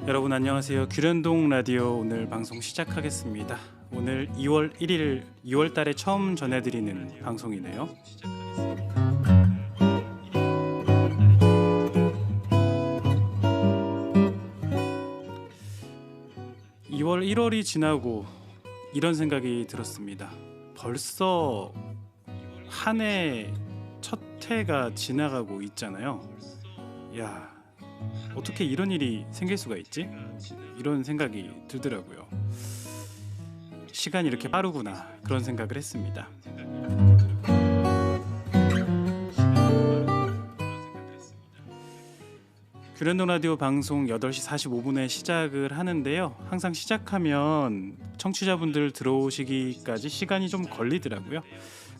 여러분 안녕하세요. 규련동 라디오 오늘 방송 시작하겠습니다. 오늘 2월 1일 2월 달에 처음 전해드리는 방송이네요. 2월 1월이 지나고 이런 생각이 들었습니다. 벌써 한 해 첫 해가 지나가고 있잖아요. 야, 어떻게 이런 일이 생길 수가 있지? 이런 생각이 들더라고요. 시간이 이렇게 빠르구나 그런 생각을 했습니다. 규련동 라디오 방송 8시 45분에 시작을 하는데요. 항상 시작하면 청취자분들 들어오시기까지 시간이 좀 걸리더라고요.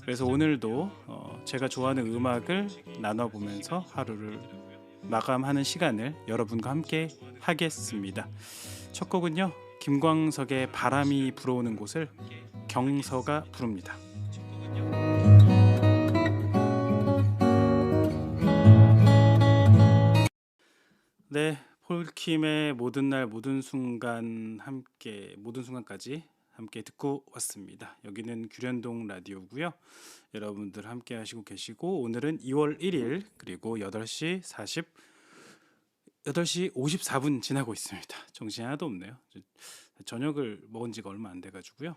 그래서 오늘도 제가 좋아하는 음악을 나눠보면서 하루를 마감하는 시간을 여러분과 함께 하겠습니다. 첫 곡은요, 김광석의 바람이 불어오는 곳을 경서가 부릅니다. 네, 폴킴의 모든 날 모든 순간 함께 모든 순간까지 함께 듣고 왔습니다. 여기는 규련동 라디오고요. 여러분들 함께 하시고 계시고 오늘은 2월 1일 그리고 8시 54분 지나고 있습니다. 정신이 하나도 없네요. 저녁을 먹은 지가 얼마 안 돼가지고요.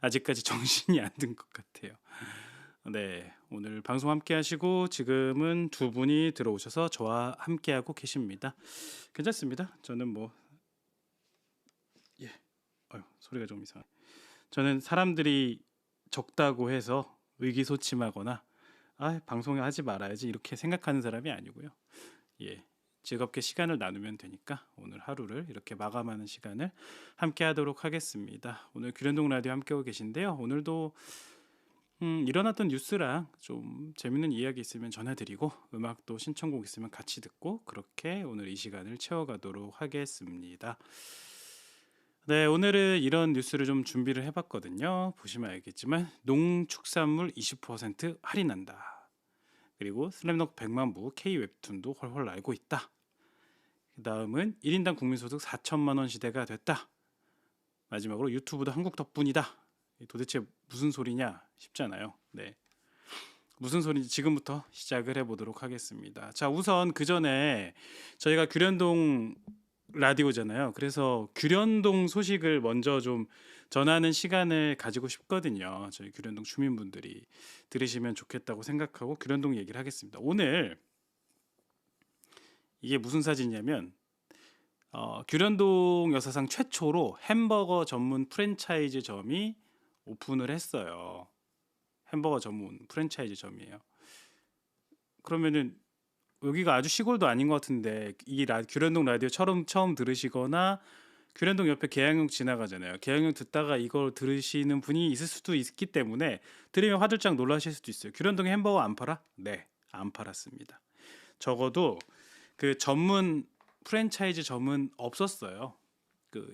아직까지 정신이 안 든 것 같아요. 네, 오늘 방송 함께 하시고 지금은 두 분이 들어오셔서 저와 함께 하고 계십니다. 괜찮습니다. 저는 소리가 좀 이상해. 저는 사람들이 적다고 해서 의기소침하거나 방송에 하지 말아야지 이렇게 생각하는 사람이 아니고요. 즐겁게 시간을 나누면 되니까 오늘 하루를 이렇게 마감하는 시간을 함께 하도록 하겠습니다. 오늘 규련동 라디오 함께 오고 계신데요. 오늘도 일어났던 뉴스랑 좀 재밌는 이야기 있으면 전해드리고 음악도 신청곡 있으면 같이 듣고 그렇게 오늘 이 시간을 채워가도록 하겠습니다. 네, 오늘은 이런 뉴스를 좀 준비를 해봤거든요. 보시면 알겠지만 농축산물 20% 할인한다. 그리고 슬램덩크 100만 부 K-웹툰도 헐헐 날고 있다. 그 다음은 1인당 국민소득 4천만 원 시대가 됐다. 마지막으로 유튜브도 한국 덕분이다. 도대체 무슨 소리냐 싶잖아요. 네, 무슨 소리인지 지금부터 시작을 해보도록 하겠습니다. 자, 우선 그 전에 저희가 규련동 라디오잖아요. 그래서 규련동 소식을 먼저 좀 전하는 시간을 가지고 싶거든요. 저희 규련동 주민분들이 들으시면 좋겠다고 생각하고 규련동 얘기를 하겠습니다. 오늘 이게 무슨 사진이냐면 규련동 역사상 최초로 햄버거 전문 프랜차이즈점이 오픈을 했어요. 햄버거 전문 프랜차이즈점이에요. 그러면은 여기가 아주 시골도 아닌 것 같은데 이 규련동 라디오 처음 들으시거나 규련동 옆에 계양역 지나가잖아요. 계양역 듣다가 이걸 들으시는 분이 있을 수도 있기 때문에 들으면 화들짝 놀라실 수도 있어요. 규련동에 햄버거 안 팔아? 네, 안 팔았습니다. 적어도 그 전문 프랜차이즈 점은 없었어요.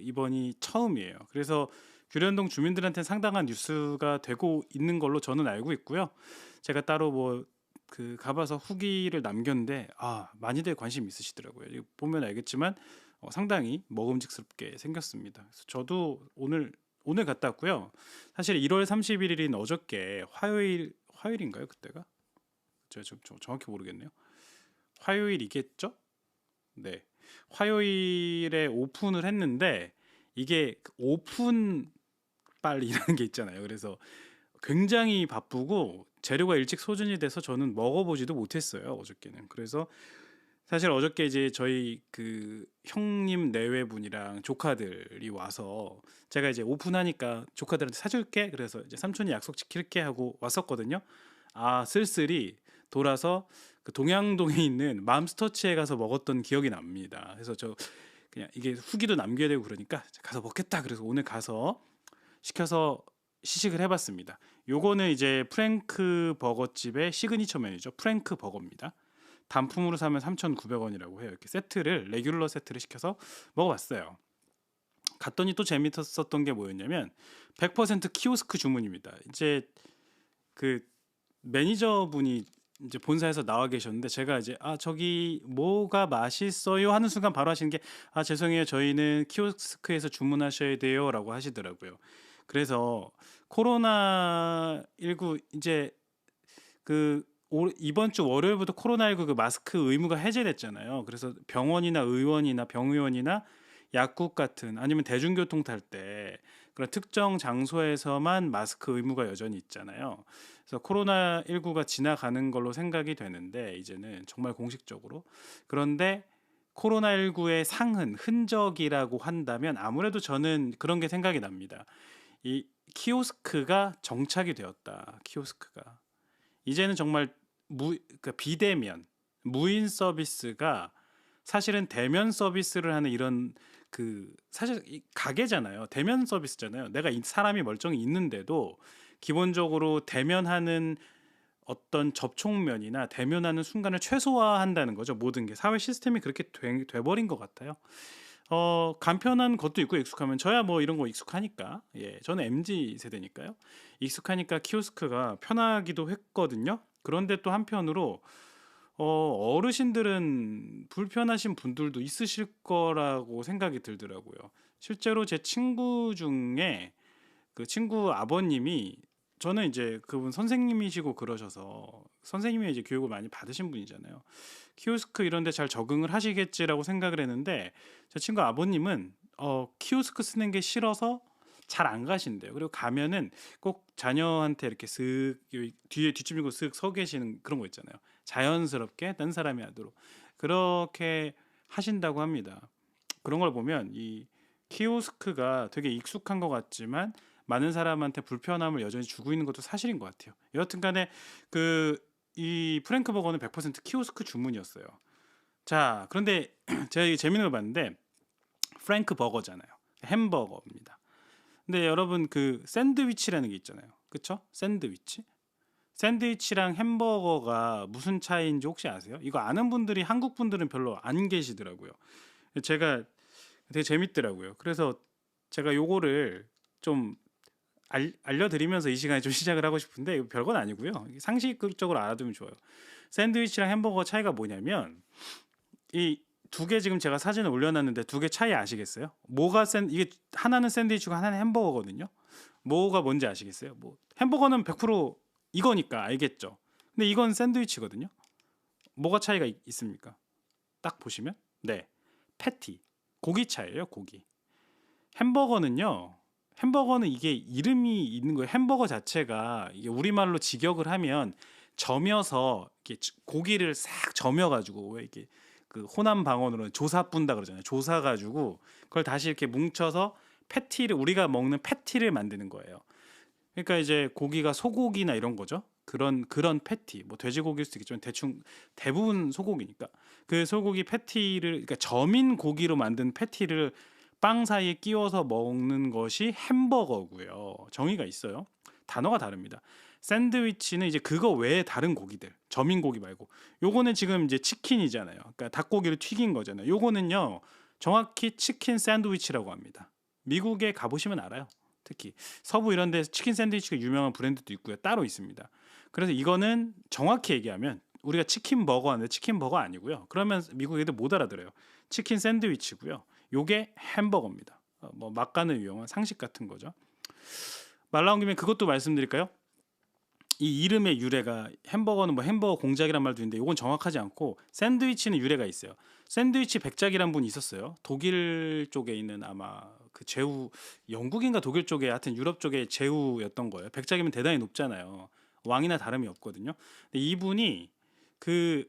이번이 처음이에요. 그래서 규련동 주민들한테 상당한 뉴스가 되고 있는 걸로 저는 알고 있고요. 제가 따로 가봐서 후기를 남겼는데 많이들 관심 있으시더라고요. 이거 보면 알겠지만 상당히 먹음직스럽게 생겼습니다. 그래서 저도 오늘 갔다 왔고요. 사실 1월 31일인 어저께 화요일인가요? 그때가? 제가 정확히 모르겠네요. 화요일이겠죠? 네, 화요일에 오픈을 했는데 이게 오픈 빨이라는 게 있잖아요. 그래서 굉장히 바쁘고 재료가 일찍 소진이 돼서 저는 먹어보지도 못했어요, 어저께는. 그래서 사실 어저께 이제 저희 형님 내외분이랑 조카들이 와서 제가 이제 오픈하니까 조카들한테 사줄게, 그래서 이제 삼촌이 약속 지킬게 하고 왔었거든요. 쓸쓸히 돌아서 동양동에 있는 맘스터치에 가서 먹었던 기억이 납니다. 그래서 저 그냥 이게 후기도 남겨야 되고 그러니까 가서 먹겠다, 그래서 오늘 가서 시켜서 시식을 해봤습니다. 요거는 이제 프랭크 버거집의 시그니처 메뉴죠. 프랭크 버거입니다. 단품으로 사면 3,900원이라고 해요. 이렇게 레귤러 세트를 시켜서 먹어봤어요. 갔더니 또 재밌었던 게 뭐였냐면 100% 키오스크 주문입니다. 이제 매니저분이 이제 본사에서 나와 계셨는데 제가 이제 아 저기 뭐가 맛있어요 하는 순간 바로 하시는 게 아 죄송해요 저희는 키오스크에서 주문하셔야 돼요라고 하시더라고요. 그래서 코로나19 이제 그 이번 주 월요일부터 코로나19 그 마스크 의무가 해제됐잖아요. 그래서 병원이나 의원이나 병의원이나 약국 같은 아니면 대중교통 탈 때 그런 특정 장소에서만 마스크 의무가 여전히 있잖아요. 그래서 코로나19가 지나가는 걸로 생각이 되는데 이제는 정말 공식적으로. 그런데 코로나19의 상흔, 흔적이라고 한다면 아무래도 저는 그런 게 생각이 납니다. 이 키오스크가 정착이 되었다. 키오스크가. 이제는 정말 그러니까 비대면, 무인 서비스가 사실은 대면 서비스를 하는 이런 사실 가게잖아요. 대면 서비스잖아요. 내가 사람이 멀쩡히 있는데도 기본적으로 대면하는 어떤 접촉면이나 대면하는 순간을 최소화한다는 거죠. 모든 게 사회 시스템이 그렇게 돼버린 것 같아요. 간편한 것도 있고 익숙하면 저야 뭐 이런 거 익숙하니까 저는 MZ 세대니까요. 익숙하니까 키오스크가 편하기도 했거든요. 그런데 또 한편으로 어르신들은 불편하신 분들도 있으실 거라고 생각이 들더라고요. 실제로 제 친구 중에 그 친구 아버님이 저는 이제 그분 선생님이시고 그러셔서 선생님이 이제 교육을 많이 받으신 분이잖아요. 키오스크 이런 데 잘 적응을 하시겠지라고 생각을 했는데 제 친구 아버님은 키오스크 쓰는 게 싫어서 잘 안 가신대요. 그리고 가면은 꼭 자녀한테 이렇게 쓱 뒤에 뒷짐 지고 쓱 서 계시는 그런 거 있잖아요. 자연스럽게 딴 사람이 하도록 그렇게 하신다고 합니다. 그런 걸 보면 이 키오스크가 되게 익숙한 것 같지만 많은 사람한테 불편함을 여전히 주고 있는 것도 사실인 것 같아요. 여하튼간에 이 프랭크 버거는 100% 키오스크 주문이었어요. 자, 그런데 제가 이 재밌는 걸 봤는데 프랭크 버거잖아요. 햄버거입니다. 근데 여러분 그 샌드위치라는 게 있잖아요. 그쵸? 샌드위치? 샌드위치랑 햄버거가 무슨 차이인지 혹시 아세요? 이거 아는 분들이 한국 분들은 별로 안 계시더라고요. 제가 되게 재밌더라고요. 그래서 제가 요거를 좀 알려드리면서 이 시간에 좀 시작을 하고 싶은데 이거 별건 아니고요. 상식적으로 알아두면 좋아요. 샌드위치랑 햄버거 차이가 뭐냐면 이 두 개 지금 제가 사진을 올려놨는데 두 개 차이 아시겠어요? 이게 하나는 샌드위치고 하나는 햄버거거든요. 뭐가 뭔지 아시겠어요? 뭐 햄버거는 100% 이거니까 알겠죠. 근데 이건 샌드위치거든요. 뭐가 차이가 있습니까? 딱 보시면 네, 패티, 고기 차이예요. 고기. 햄버거는요. 햄버거는 이게 이름이 있는 거예요. 햄버거 자체가 이게 우리말로 직역을 하면 점여서 이렇게 고기를 싹 점여가지고 왜 이렇게 그 호남 방언으로는 조사뿐다 그러잖아요. 조사가지고 그걸 다시 이렇게 뭉쳐서 패티를 우리가 먹는 패티를 만드는 거예요. 그러니까 이제 고기가 소고기나 이런 거죠. 그런 패티, 뭐 돼지고기일 수도 있겠지만 대충 대부분 소고기니까 그 소고기 패티를 그러니까 점인 고기로 만든 패티를 빵 사이에 끼워서 먹는 것이 햄버거고요. 정의가 있어요. 단어가 다릅니다. 샌드위치는 이제 그거 외에 다른 고기들, 점인 고기 말고. 요거는 지금 이제 치킨이잖아요. 그러니까 닭고기를 튀긴 거잖아요. 요거는요, 정확히 치킨 샌드위치라고 합니다. 미국에 가보시면 알아요. 특히 서부 이런 데 치킨 샌드위치가 유명한 브랜드도 있고요. 따로 있습니다. 그래서 이거는 정확히 얘기하면 우리가 치킨 버거 하는데 치킨 버거 아니고요. 그러면 미국 애들 못 알아들어요. 치킨 샌드위치고요. 요게 햄버거입니다. 뭐 막간을 이용한 상식 같은 거죠. 말 나온 김에 그것도 말씀드릴까요? 이 이름의 유래가 햄버거는 뭐 햄버거 공작이란 말도 있는데 이건 정확하지 않고 샌드위치는 유래가 있어요. 샌드위치 백작이란 분이 있었어요. 독일 쪽에 있는 아마 그 제후 영국인가 독일 쪽에 하여튼 유럽 쪽에 제후였던 거예요. 백작이면 대단히 높잖아요. 왕이나 다름이 없거든요. 근데 이분이 그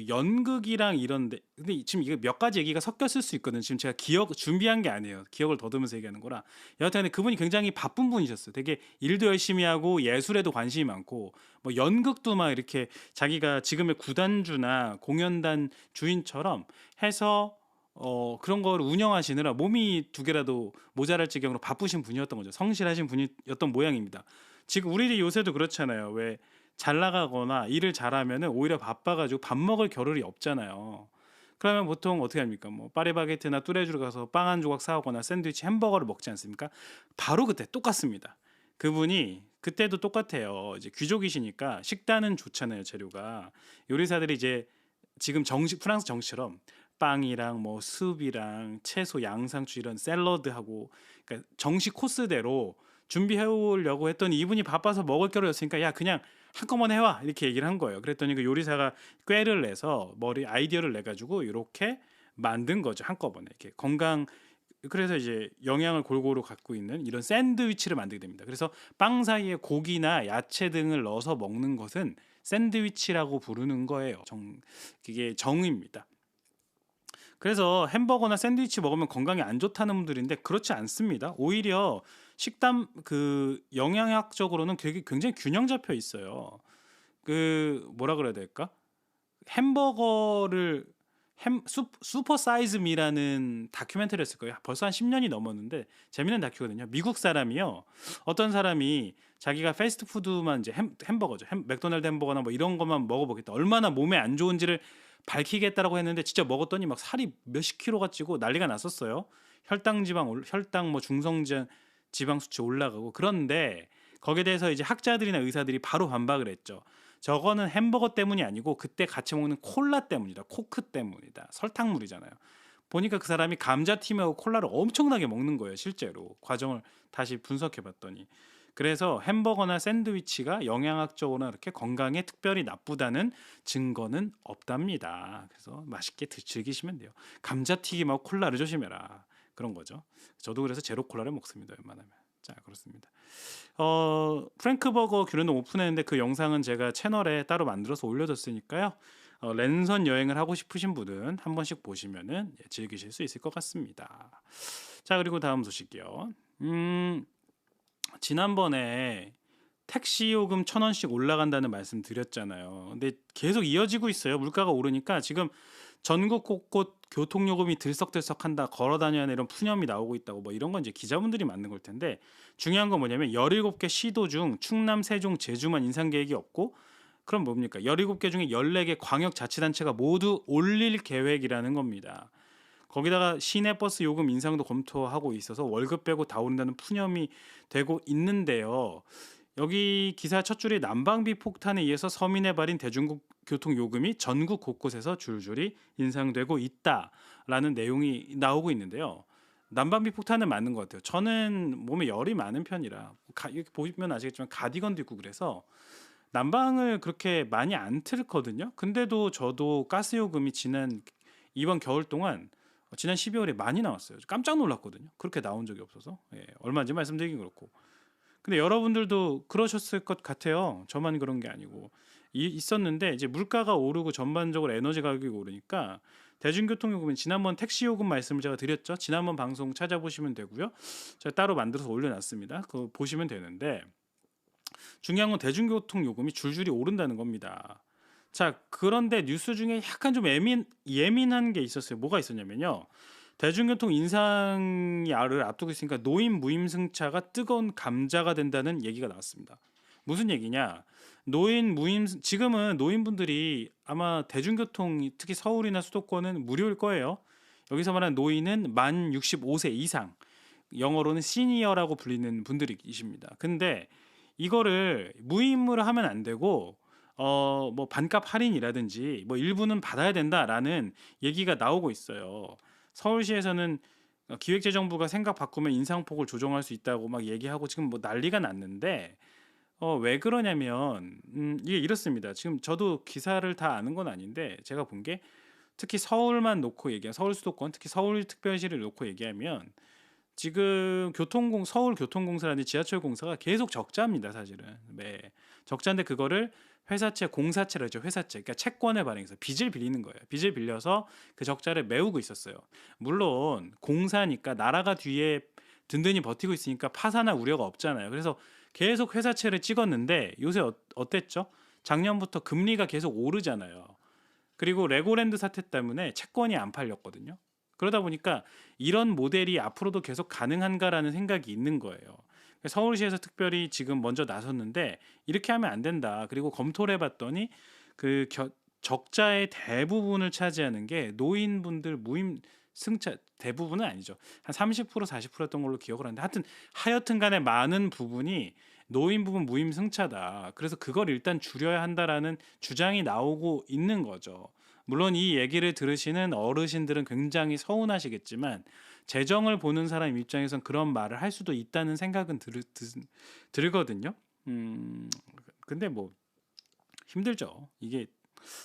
연극이랑 이런데 근데 지금 이거 몇 가지 얘기가 섞였을 수 있거든요. 지금 제가 기억 준비한 게 아니에요. 기억을 더듬으면서 얘기하는 거라. 여하튼 그분이 굉장히 바쁜 분이셨어요. 되게 일도 열심히 하고 예술에도 관심이 많고 뭐 연극도 막 이렇게 자기가 지금의 구단주나 공연단 주인처럼 해서 그런 걸 운영하시느라 몸이 두 개라도 모자랄 지경으로 바쁘신 분이었던 거죠. 성실하신 분이었던 모양입니다. 지금 우리 요새도 그렇잖아요. 왜 잘 나가거나 일을 잘하면은 오히려 바빠가지고 밥 먹을 겨를이 없잖아요. 그러면 보통 어떻게 합니까? 뭐 파리바게트나 뚜레쥬르 가서 빵 한 조각 사오거나 샌드위치 햄버거를 먹지 않습니까? 바로 그때 똑같습니다. 그분이 그때도 똑같아요. 이제 귀족이시니까 식단은 좋잖아요, 재료가. 요리사들이 이제 지금 정식 프랑스 정식처럼 빵이랑 뭐 숲이랑 채소, 양상추 이런 샐러드하고 그러니까 정식 코스대로 준비해 오려고 했더니 이분이 바빠서 먹을 거를 였으니까 야 그냥 한꺼번에 해와 이렇게 얘기를 한 거예요. 그랬더니 그 요리사가 꾀를 내서 머리 아이디어를 내 가지고 이렇게 만든 거죠 한꺼번에 이렇게 건강 그래서 이제 영양을 골고루 갖고 있는 이런 샌드위치를 만들게 됩니다. 그래서 빵 사이에 고기나 야채 등을 넣어서 먹는 것은 샌드위치라고 부르는 거예요. 이게 정의입니다. 그래서 햄버거나 샌드위치 먹으면 건강에 안 좋다는 분들인데 그렇지 않습니다. 오히려 식단 그 영양학적으로는 되게 굉장히 균형 잡혀 있어요. 그 뭐라 그래야 될까? 햄버거를 슈퍼 사이즈 미라는 다큐멘터리를 했을 거예요. 벌써 한 10년이 넘었는데 재밌는 다큐거든요. 미국 사람이요. 어떤 사람이 자기가 패스트푸드만 이제 햄버거죠. 맥도날드 햄버거나 뭐 이런 것만 먹어보겠다. 얼마나 몸에 안 좋은지를 밝히겠다라고 했는데 진짜 먹었더니 막 살이 몇십 킬로가 찌고 난리가 났었어요. 혈당 뭐 지방 수치 올라가고 그런데 거기에 대해서 이제 학자들이나 의사들이 바로 반박을 했죠. 저거는 햄버거 때문이 아니고 그때 같이 먹는 콜라 때문이다. 코크 때문이다. 설탕물이잖아요. 보니까 그 사람이 감자튀김하고 콜라를 엄청나게 먹는 거예요. 실제로 과정을 다시 분석해 봤더니 그래서 햄버거나 샌드위치가 영양학적으로나 이렇게 건강에 특별히 나쁘다는 증거는 없답니다. 그래서 맛있게 즐기시면 돼요. 감자튀김하고 콜라를 조심해라. 그런 거죠. 저도 그래서 제로 콜라를 먹습니다. 웬만하면. 자, 그렇습니다. 프랭크버거 규련동 오픈했는데 그 영상은 제가 채널에 따로 만들어서 올려뒀으니까요. 랜선 여행을 하고 싶으신 분은 한 번씩 보시면은 즐기실 수 있을 것 같습니다. 자, 그리고 다음 소식이요. 지난번에 택시 요금 1,000원씩 올라간다는 말씀 드렸잖아요. 근데 계속 이어지고 있어요. 물가가 오르니까 지금 전국 곳곳 교통요금이 들썩들썩한다, 걸어 다녀야 하는 이런 푸념이 나오고 있다고 뭐 이런 건 이제 기자분들이 만든 걸 텐데 중요한 건 뭐냐면 17개 시도 중 충남, 세종, 제주만 인상 계획이 없고 그럼 뭡니까? 17개 중에 14개 광역자치단체가 모두 올릴 계획이라는 겁니다. 거기다가 시내버스 요금 인상도 검토하고 있어서 월급 빼고 다 오른다는 푸념이 되고 있는데요. 여기 기사 첫 줄이 난방비 폭탄에 의해서 서민에 발인 대중교통 요금이 전국 곳곳에서 줄줄이 인상되고 있다라는 내용이 나오고 있는데요. 난방비 폭탄은 맞는 것 같아요. 저는 몸에 열이 많은 편이라 이렇게 보시면 아시겠지만 가디건도 입고 그래서 난방을 그렇게 많이 안 틀거든요. 근데도 저도 가스 요금이 이번 겨울 동안 지난 12월에 많이 나왔어요. 깜짝 놀랐거든요. 그렇게 나온 적이 없어서 얼마인지 말씀드리긴 그렇고. 근데 여러분들도 그러셨을 것 같아요. 저만 그런 게 아니고 있었는데 이제 물가가 오르고 전반적으로 에너지 가격이 오르니까 대중교통 요금은 지난번 택시 요금 말씀을 제가 드렸죠. 지난번 방송 찾아보시면 되고요. 제가 따로 만들어서 올려놨습니다. 그거 보시면 되는데 중요한 건 대중교통 요금이 줄줄이 오른다는 겁니다. 자, 그런데 뉴스 중에 약간 좀 예민한 게 있었어요. 뭐가 있었냐면요. 대중교통 인상을 앞두고 있으니까 노인 무임승차가 뜨거운 감자가 된다는 얘기가 나왔습니다. 무슨 얘기냐? 지금은 노인분들이 아마 대중교통 특히 서울이나 수도권은 무료일 거예요. 여기서 말하는 노인은 만 65세 이상, 영어로는 시니어라고 불리는 분들이십니다. 근데 이거를 무임으로 하면 안 되고 뭐 반값 할인이라든지 뭐 일부는 받아야 된다라는 얘기가 나오고 있어요. 서울시에서는 기획재정부가 생각 바꾸면 인상폭을 조정할 수 있다고 막 얘기하고 지금 뭐 난리가 났는데 왜 그러냐면 이게 이렇습니다. 지금 저도 기사를 다 아는 건 아닌데 제가 본 게 특히 서울만 놓고 얘기하면 서울 수도권 특히 서울특별시를 놓고 얘기하면 지금 서울교통공사라든지 지하철공사가 계속 적자입니다, 사실은. 네. 적자인데 그거를 공사채로 했죠, 회사채. 그러니까 채권을 발행해서 빚을 빌리는 거예요. 빚을 빌려서 그 적자를 메우고 있었어요. 물론 공사니까 나라가 뒤에 든든히 버티고 있으니까 파산할 우려가 없잖아요. 그래서 계속 회사채를 찍었는데 요새 어땠죠? 작년부터 금리가 계속 오르잖아요. 그리고 레고랜드 사태 때문에 채권이 안 팔렸거든요. 그러다 보니까 이런 모델이 앞으로도 계속 가능한가라는 생각이 있는 거예요. 서울시에서 특별히 지금 먼저 나섰는데 이렇게 하면 안 된다. 그리고 검토를 해봤더니 적자의 대부분을 차지하는 게 노인분들 승차 대부분은 아니죠. 한 30% 40%였던 걸로 기억을 하는데 하여튼 간에 많은 부분이 노인 부분 무임승차다. 그래서 그걸 일단 줄여야 한다라는 주장이 나오고 있는 거죠. 물론 이 얘기를 들으시는 어르신들은 굉장히 서운하시겠지만 재정을 보는 사람 입장에선 그런 말을 할 수도 있다는 생각은 들거든요. 근데 뭐 힘들죠. 이게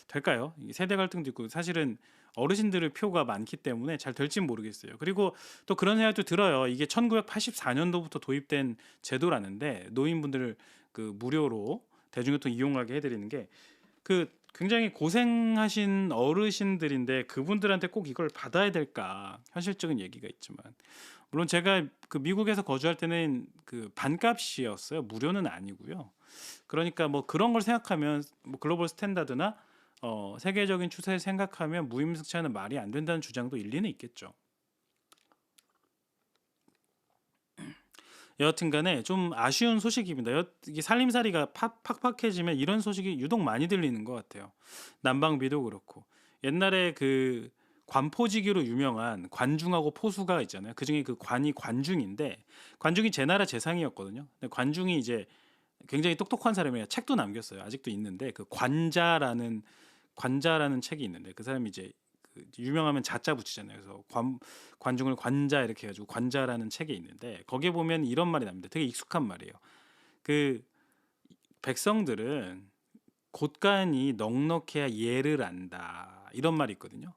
될까요? 이게 세대 갈등도 있고 사실은 어르신들의 표가 많기 때문에 잘 될진 모르겠어요. 그리고 또 그런 생각도 들어요. 이게 1984년도부터 도입된 제도라는데 노인분들을 그 무료로 대중교통 이용하게 해드리는 게 그 굉장히 고생하신 어르신들인데 그분들한테 꼭 이걸 받아야 될까 현실적인 얘기가 있지만 물론 제가 그 미국에서 거주할 때는 그 반값이었어요. 무료는 아니고요. 그러니까 뭐 그런 걸 생각하면 뭐 글로벌 스탠다드나 세계적인 추세를 생각하면 무임승차는 말이 안 된다는 주장도 일리는 있겠죠. 여하튼간에 좀 아쉬운 소식입니다. 이게 살림살이가 팍팍해지면 이런 소식이 유독 많이 들리는 것 같아요. 난방비도 그렇고 옛날에 그 관포지기로 유명한 관중하고 포수가 있잖아요. 그중에 그 관이 관중인데 관중이 제 나라 재상이었거든요. 근데 관중이 이제 굉장히 똑똑한 사람이에요. 책도 남겼어요. 아직도 있는데 그 관자라는 책이 있는데 그 사람이 이제 그 유명하면 자자 붙이잖아요. 그래서 관중을 관자 이렇게 해가지고 관자라는 책이 있는데 거기에 보면 이런 말이 나옵니다. 되게 익숙한 말이에요. 그 백성들은 곳간이 넉넉해야 예를 안다 이런 말이 있거든요.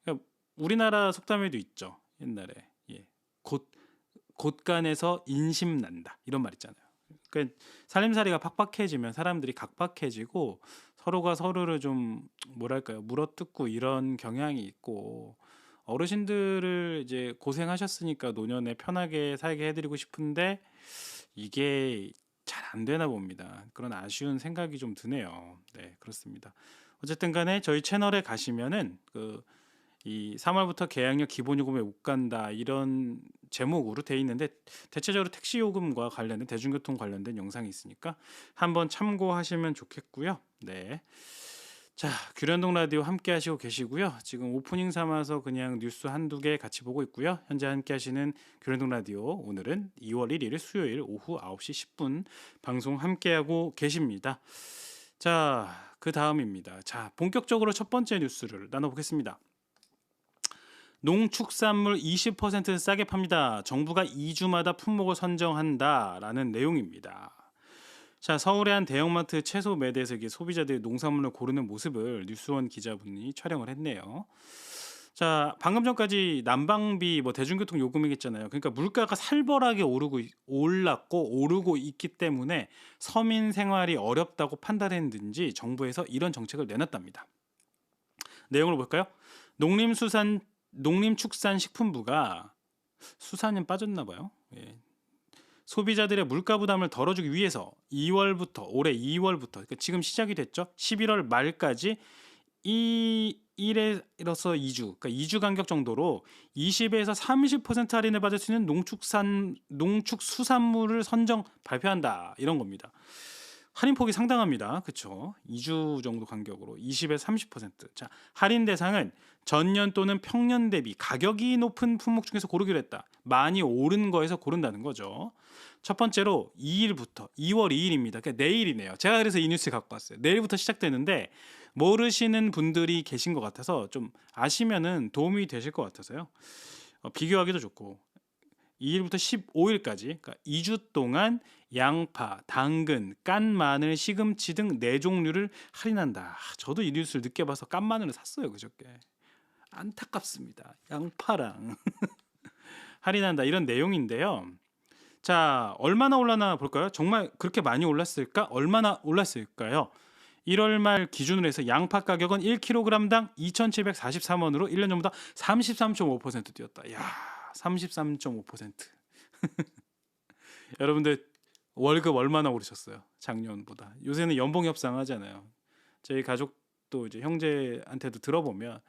그러니까 우리나라 속담에도 있죠. 옛날에 예. 곳간에서 인심 난다 이런 말 있잖아요. 그러니까 살림살이가 팍팍해지면 사람들이 각박해지고 서로가 서로를 좀 뭐랄까요 물어뜯고 이런 경향이 있고 어르신들을 이제 고생하셨으니까 노년에 편하게 살게 해드리고 싶은데 이게 잘 안 되나 봅니다. 그런 아쉬운 생각이 좀 드네요. 네, 그렇습니다. 어쨌든 간에 저희 채널에 가시면은 이 3월부터 계약력 기본요금에 못 간다 이런 제목으로 돼 있는데 대체적으로 택시 요금과 관련된 대중교통 관련된 영상이 있으니까 한번 참고하시면 좋겠고요. 네. 자, 규련동 라디오 함께 하시고 계시고요. 지금 오프닝 삼아서 그냥 뉴스 한두 개 같이 보고 있고요. 현재 함께 하시는 규련동 라디오 오늘은 2월 1일 수요일 오후 9시 10분 방송 함께 하고 계십니다. 자, 그 다음입니다. 자, 본격적으로 첫 번째 뉴스를 나눠보겠습니다. 농축산물 20% 싸게 팝니다. 정부가 2주마다 품목을 선정한다라는 내용입니다. 자, 서울의 한 대형마트 채소 매대에서 소비자들이 농산물을 고르는 모습을 뉴스원 기자분이 촬영을 했네요. 자, 방금 전까지 난방비 뭐 대중교통 요금이겠잖아요. 그러니까 물가가 살벌하게 오르고 있기 때문에 서민 생활이 어렵다고 판단했는지 정부에서 이런 정책을 내놨답니다. 내용을 볼까요? 농림축산식품부가 수산은 빠졌나 봐요. 예. 소비자들의 물가 부담을 덜어주기 위해서 올해 2월부터 그러니까 지금 시작이 됐죠. 11월 말까지 1에서 2주, 그러니까 2주 간격 정도로 20에서 30% 할인을 받을 수 있는 농축수산물을 선정 발표한다 이런 겁니다. 할인폭이 상당합니다. 그렇죠? 2주 정도 간격으로 20에서 30%. 자, 할인 대상은 전년 또는 평년 대비 가격이 높은 품목 중에서 고르기로 했다. 많이 오른 거에서 고른다는 거죠. 첫 번째로 2일부터 2월 2일입니다. 그러니까 내일이네요. 제가 그래서 이 뉴스 갖고 왔어요. 내일부터 시작되는데 모르시는 분들이 계신 것 같아서 좀 아시면은 도움이 되실 것 같아서요. 비교하기도 좋고 2일부터 15일까지 그러니까 2주 동안 양파, 당근, 깐 마늘, 시금치 등 4종류를 할인한다. 저도 이 뉴스를 늦게 봐서 깐 마늘을 샀어요. 그저께. 안타깝습니다. 양파랑 할인한다 이런 내용인데요. 자, 얼마나 올라나 볼까요? 정말 그렇게 많이 올랐을까? 얼마나 올랐을까요? 1월 말 기준으로 해서 양파 가격은 1kg당 2,743원으로 1년 전보다 33.5% 뛰었다. 야, 33.5%. 여러분들 월급 얼마나 오르셨어요? 작년보다. 요새는 연봉 협상하잖아요. 저희 가족도 이제 형제한테도 들어보면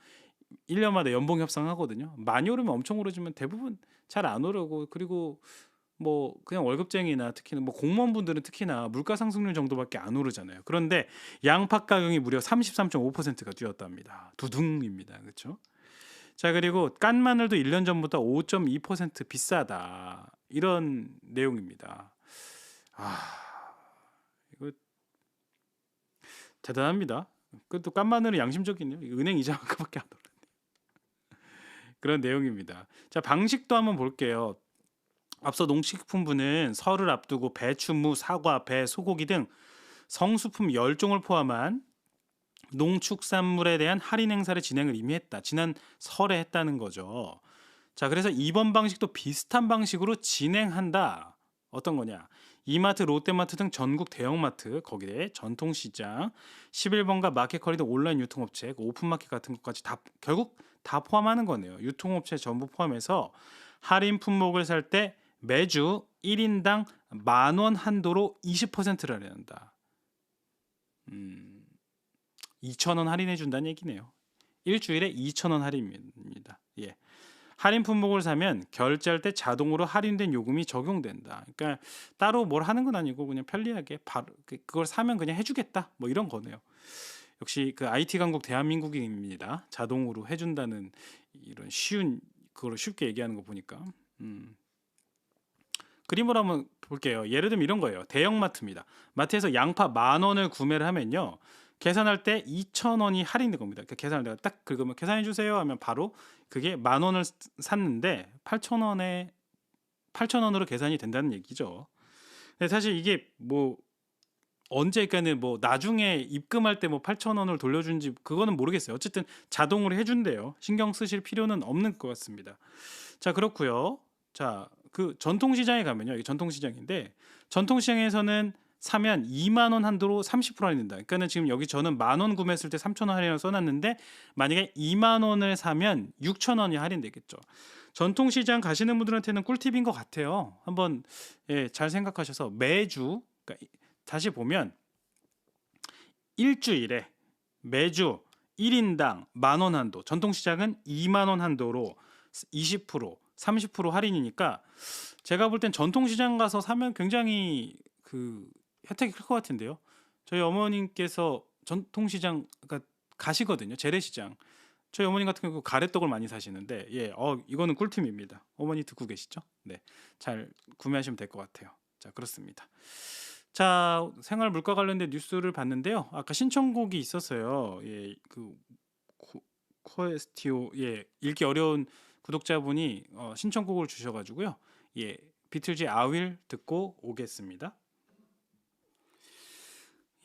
1년마다 연봉 협상하거든요. 많이 오르면 엄청 오르지만 대부분 잘 안 오르고 그리고 뭐 그냥 월급쟁이나 특히나 뭐 공무원분들은 특히나 물가 상승률 정도밖에 안 오르잖아요. 그런데 양파 가격이 무려 33.5%가 뛰었답니다. 두둥입니다. 그렇죠? 자, 그리고 깐 마늘도 1년 전보다 5.2% 비싸다. 이런 내용입니다. 아, 이거 대단합니다. 그것도 깐마늘은 양심적이네요. 은행 이자만큼밖에 안 올라. 그런 내용입니다. 자, 방식도 한번 볼게요. 앞서 농식품부는 설을 앞두고 배추, 무, 사과, 배, 소고기 등 성수품 10종을 포함한 농축산물에 대한 할인 행사를 진행을 이미 했다. 지난 설에 했다는 거죠. 자, 그래서 이번 방식도 비슷한 방식으로 진행한다. 어떤 거냐? 이마트, 롯데마트 등 전국 대형마트, 거기에 전통시장, 11번가 마켓컬리 등 온라인 유통업체, 오픈마켓 같은 것까지 다 결국 다 포함하는 거네요. 유통업체 전부 포함해서 할인 품목을 살 때 매주 1인당 10,000원 한도로 20%를 할인한다. 2,000원 할인해 준다는 얘기네요. 일주일에 2,000원 할인입니다. 예. 할인 품목을 사면 결제할 때 자동으로 할인된 요금이 적용된다. 그러니까 따로 뭘 하는 건 아니고 그냥 편리하게 바로 그걸 사면 그냥 해주겠다. 뭐 이런 거네요. 역시 그 IT 강국 대한민국입니다. 자동으로 해준다는 이런 쉬운 그걸 쉽게 얘기하는 거 보니까. 그림을 한번 볼게요. 예를 들면 이런 거예요. 대형마트입니다. 마트에서 양파 10,000원을 구매를 하면요. 계산할 때 2,000원이 할인된 겁니다. 그러니까 계산을 내가 딱 긁으면 계산해 주세요 하면 바로 그게 10,000원을 샀는데 8,000원으로 계산이 된다는 얘기죠. 근데 사실 이게 뭐 언제까는 뭐 나중에 입금할 때 뭐 8,000원을 돌려준지 그거는 모르겠어요. 어쨌든 자동으로 해준대요. 신경 쓰실 필요는 없는 것 같습니다. 자, 그렇고요. 자, 그 전통시장에 가면요. 이게 전통시장인데 전통시장에서는 사면 2만 원 한도로 30% 할인된다. 그러니까는 지금 여기 저는 10,000원 구매했을 때 3,000원 할인을 써놨는데 만약에 2만 원을 사면 6,000원이 할인되겠죠. 전통시장 가시는 분들한테는 꿀팁인 것 같아요. 한번 예, 잘 생각하셔서 매주 그러니까 다시 보면 일주일에 매주 1인당 10,000원 한도, 전통시장은 2만 원 한도로 20%, 30% 할인이니까 제가 볼 땐 전통시장 가서 사면 굉장히 그 혜택이 클 것 같은데요. 저희 어머님께서 전통시장 그러니까 가시거든요. 재래시장. 저희 어머님 같은 경우 가래떡을 많이 사시는데 예, 이거는 꿀팁입니다. 어머니 듣고 계시죠? 네, 잘 구매하시면 될 것 같아요. 자, 그렇습니다. 자, 생활 물가 관련된 뉴스를 봤는데요. 아까 신청곡이 있었어요. 예, 그 코에스티오 예, 읽기 어려운 구독자분이 신청곡을 주셔가지고요. 예, 비틀즈 아윌 듣고 오겠습니다.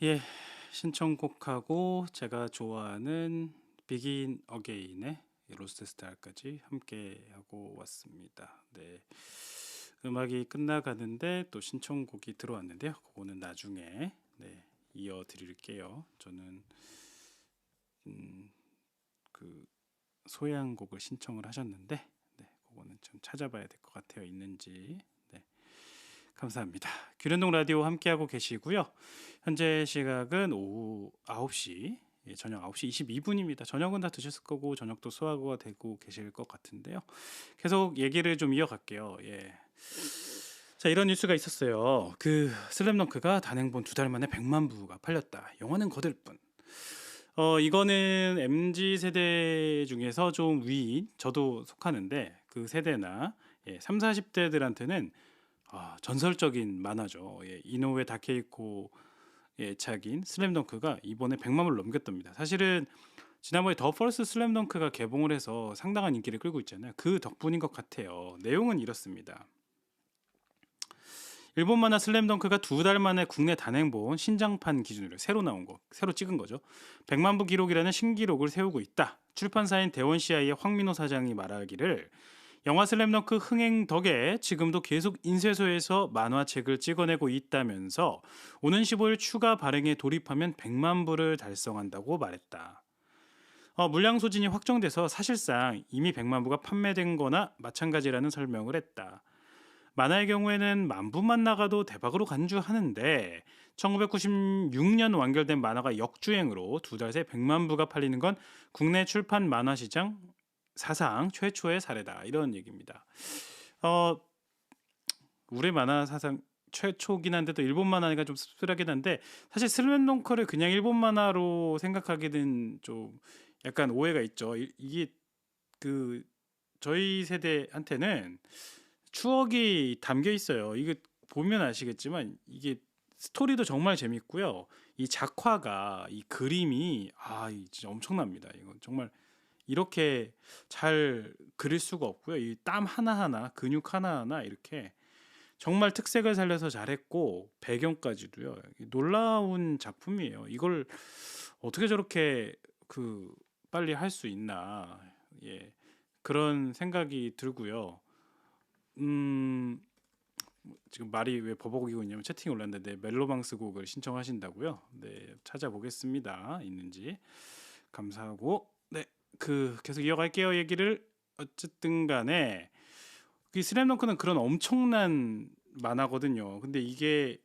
예, 신청곡하고 제가 좋아하는 비긴 어게인의 로스트 스타일까지 함께 하고 왔습니다. 네. 음악이 끝나가는데 또 신청곡이 들어왔는데요. 그거는 나중에 네, 이어드릴게요. 저는 그 소양곡을 신청을 하셨는데 네, 그거는 좀 찾아봐야 될 것 같아요. 있는지. 네, 감사합니다. 규련동 라디오 함께하고 계시고요. 현재 시각은 오후 9시 예, 저녁 9시 22분입니다. 저녁은 다 드셨을 거고 저녁도 소화가 되고 계실 것 같은데요. 계속 얘기를 좀 이어갈게요. 예. 자, 이런 뉴스가 있었어요. 그 슬램덩크가 단행본 2달 만에 100만 부가 팔렸다. 영화는 거들 뿐. 이거는 MZ 세대 중에서 좀 위인 저도 속하는데 그 세대나 예, 3, 40대들한테는 전설적인 만화죠. 예, 이노우에 다케이코 애착인 슬램덩크가 이번에 100만을 넘겼답니다. 사실은 지난번에 더 퍼스트 슬램덩크가 개봉을 해서 상당한 인기를 끌고 있잖아요. 그 덕분인 것 같아요. 내용은 이렇습니다. 일본 만화 슬램덩크가 2달 만에 국내 단행본 신장판 기준으로 새로 나온 거, 새로 찍은 거죠. 100만 부 기록이라는 신기록을 세우고 있다. 출판사인 대원CI의 황민호 사장이 말하기를 영화 슬램덩크 흥행 덕에 지금도 계속 인쇄소에서 만화책을 찍어내고 있다면서 오는 15일 추가 발행에 돌입하면 100만 부를 달성한다고 말했다. 물량 소진이 확정돼서 사실상 이미 100만 부가 판매된 거나 마찬가지라는 설명을 했다. 만화의 경우에는 10,000부만 나가도 대박으로 간주하는데 1996년 완결된 만화가 역주행으로 2달 새 100만 부가 팔리는 건 국내 출판 만화 시장 사상 최초의 사례다. 이런 얘기입니다. 우리 만화 사상 최초긴 한데도 일본 만화가 좀 씁쓸하긴 한데 사실 슬램덩크를 그냥 일본 만화로 생각하기는 좀 약간 오해가 있죠. 이게 그 저희 세대한테는 추억이 담겨 있어요. 이게 보면 아시겠지만 이게 스토리도 정말 재밌고요. 이 작화가 이 그림이 진짜 엄청납니다. 이건 정말 이렇게 잘 그릴 수가 없고요. 이 땀 하나하나, 근육 하나하나 이렇게 정말 특색을 살려서 잘했고 배경까지도요. 놀라운 작품이에요. 이걸 어떻게 저렇게 빨리 할 수 있나. 예. 그런 생각이 들고요. 음, 지금 말이 왜 버벅이고 있냐면 채팅이 올랐는데 멜로망스 곡을 신청하신다고요? 네, 찾아보겠습니다. 있는지. 감사하고. 네, 계속 이어갈게요. 얘기를 어쨌든 간에 이 슬램덩크는 그런 엄청난 만화거든요. 근데 이게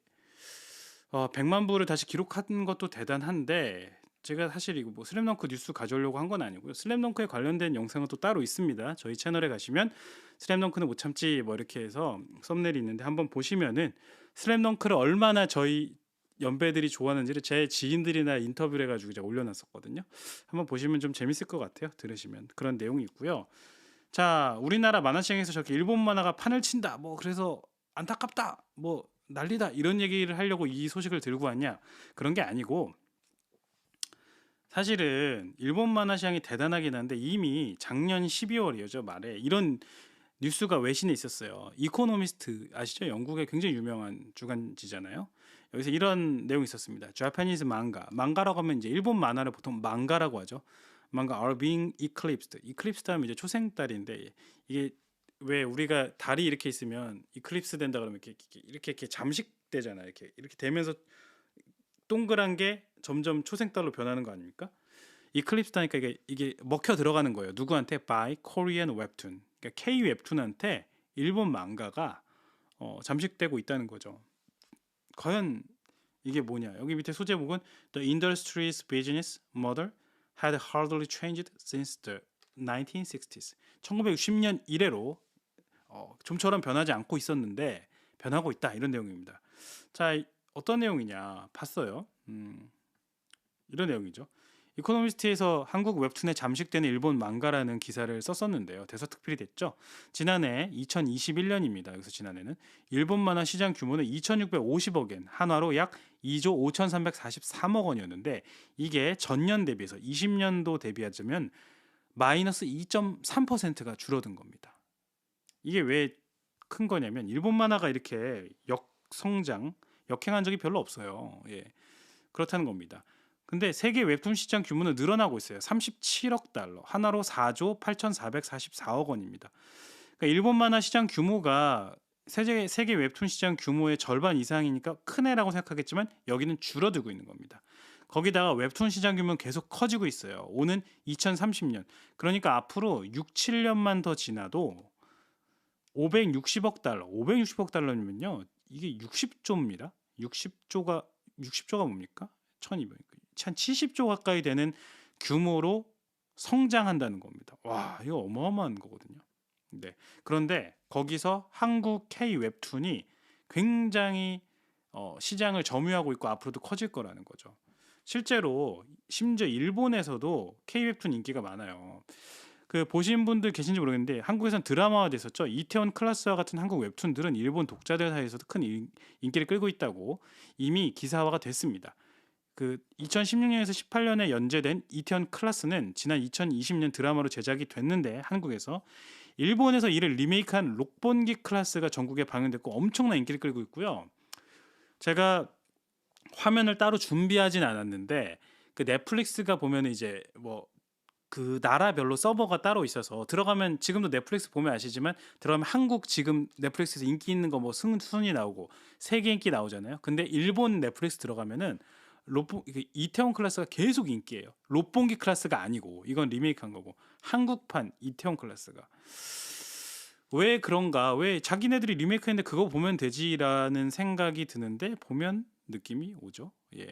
100만 부를 다시 기록한 것도 대단한데 제가 사실 이거 뭐 슬램덩크 뉴스 가져오려고 한 건 아니고요. 슬램덩크에 관련된 영상은 또 따로 있습니다. 저희 채널에 가시면 슬램덩크는 못 참지 뭐 이렇게 해서 썸네일이 있는데 한번 보시면은 슬램덩크를 얼마나 저희 연배들이 좋아하는지를 제 지인들이나 인터뷰를 해가지고 제가 올려놨었거든요. 한번 보시면 좀 재밌을 것 같아요. 들으시면 그런 내용이 있고요. 자, 우리나라 만화시장에서 저렇게 일본 만화가 판을 친다. 뭐 그래서 안타깝다. 뭐 난리다. 이런 얘기를 하려고 이 소식을 들고 왔냐? 그런 게 아니고 사실은 일본 만화 시장이 대단하긴 한데 이미 작년 12월이죠 말에 이런 뉴스가 외신에 있었어요. 이코노미스트 아시죠? 영국의 굉장히 유명한 주간지잖아요. 여기서 이런 내용이 있었습니다. Japanese manga. 망가라고 하면 이제 일본 만화를 보통 망가라고 하죠. manga are being eclipsed. eclipsed 하면 이제 초생달인데 이게 왜 우리가 달이 이렇게 있으면 이클립스 된다 그러면 이렇게 잠식되잖아요. 이렇게 되면서 동그란 게 점점 초생달로 변하는 거 아닙니까? 이클립스다니까 이게 먹혀 들어가는 거예요. 누구한테? By Korean Webtoon. 그러니까 K 웹툰한테 일본 망가가 잠식되고 있다는 거죠. 과연 이게 뭐냐? 여기 밑에 소제목은 The industry's business model had hardly changed since the 1960s. 1960년 이래로 좀처럼 변하지 않고 있었는데 변하고 있다 이런 내용입니다. 자, 어떤 내용이냐 봤어요. 이런 내용이죠. 이코노미스트에서 한국 웹툰에 잠식되는 일본 망가라는 기사를 썼었는데요. 대서특필이 됐죠. 지난해 2021년입니다. 여기서 지난해는 일본 만화 시장 규모는 2,650억 엔, 한화로 약 2조 5,343억 원이었는데 이게 전년 대비해서 20년도 대비하자면 마이너스 2.3%가 줄어든 겁니다. 이게 왜 큰 거냐면 일본 만화가 이렇게 역성장, 역행한 적이 별로 없어요. 예. 그렇다는 겁니다. 근데 세계 웹툰 시장 규모는 늘어나고 있어요. 37억 달러, 하나로 4조 8,444억 원입니다. 그러니까 일본 만화 시장 규모가 세계 웹툰 시장 규모의 절반 이상이니까 큰 애라고 생각하겠지만 여기는 줄어들고 있는 겁니다. 거기다가 웹툰 시장 규모는 계속 커지고 있어요. 오는 2030년. 그러니까 앞으로 6, 7년만 더 지나도 560억 달러, 560억 달러면요. 이게 60조입니다. 60조가 뭡니까? 1200, 한 70조 가까이 되는 규모로 성장한다는 겁니다. 와, 이거 어마어마한 거거든요. 네. 그런데 거기서 한국 K 웹툰이 굉장히 시장을 점유하고 있고 앞으로도 커질 거라는 거죠. 실제로 심지어 일본에서도 K 웹툰 인기가 많아요. 보신 분들 계신지 모르겠는데 한국에선 드라마화 됐었죠. 이태원 클라스와 같은 한국 웹툰들은 일본 독자들 사이에서도 큰 인기를 끌고 있다고 이미 기사화가 됐습니다. 2016년에서 18년에 연재된 이태원 클라스는 지난 2020년 드라마로 제작이 됐는데 한국에서 일본에서 이를 리메이크한 록본기 클라스가 전국에 방영됐고 엄청난 인기를 끌고 있고요. 제가 화면을 따로 준비하진 않았는데 넷플릭스가 보면 이제 나라별로 서버가 따로 있어서 들어가면 지금도 넷플릭스 보면 아시지만 들어가면 한국 지금 넷플릭스에서 인기 있는 거 순위 나오고 세계 인기 나오잖아요. 근데 일본 넷플릭스 들어가면은 이태원 클래스가 계속 인기예요. 롯본기 클래스가 아니고 이건 리메이크한 거고 한국판 이태원 클래스가 왜 그런가? 왜 자기네들이 리메이크했는데 그거 보면 되지라는 생각이 드는데 보면 느낌이 오죠. 예.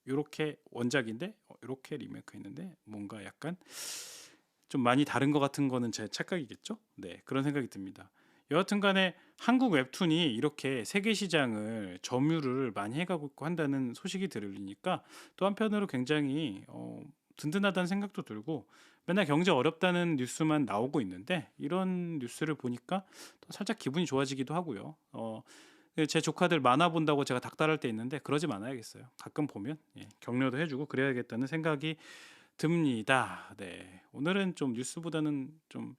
요렇게 원작인데 요렇게 리메이크했는데 뭔가 약간 좀 많이 다른 것 같은 거는 제 착각이겠죠? 네, 그런 생각이 듭니다. 여하튼간에 한국 웹툰이 이렇게 세계 시장을 점유를 많이 해가고 있고 한다는 소식이 들리니까 또 한편으로 굉장히 든든하다는 생각도 들고 맨날 경제 어렵다는 뉴스만 나오고 있는데 이런 뉴스를 보니까 또 살짝 기분이 좋아지기도 하고요. 제 조카들 만화 본다고 제가 닥달할 때 있는데 그러지 말아야겠어요. 가끔 보면 격려도 해주고 그래야겠다는 생각이 듭니다. 네, 오늘은 좀 뉴스보다는 좀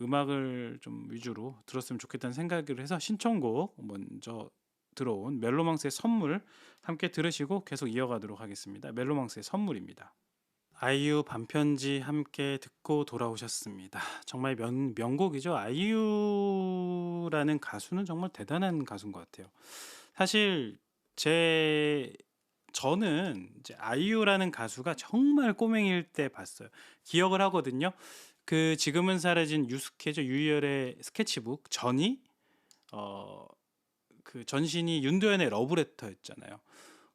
음악을 좀 위주로 들었으면 좋겠다는 생각을 해서 신청곡 먼저 들어온 멜로망스의 선물 함께 들으시고 계속 이어가도록 하겠습니다. 멜로망스의 선물입니다. 아이유 반편지 함께 듣고 돌아오셨습니다. 정말 명곡이죠. 아이유라는 가수는 정말 대단한 가수인 것 같아요. 사실 제 저는 이제 아이유라는 가수가 정말 꼬맹이일 때 봤어요. 기억을 하거든요. 그 지금은 사라진 유스케죠. 유희열의 스케치북 전이 그 전신이 윤도현의 러브레터였잖아요.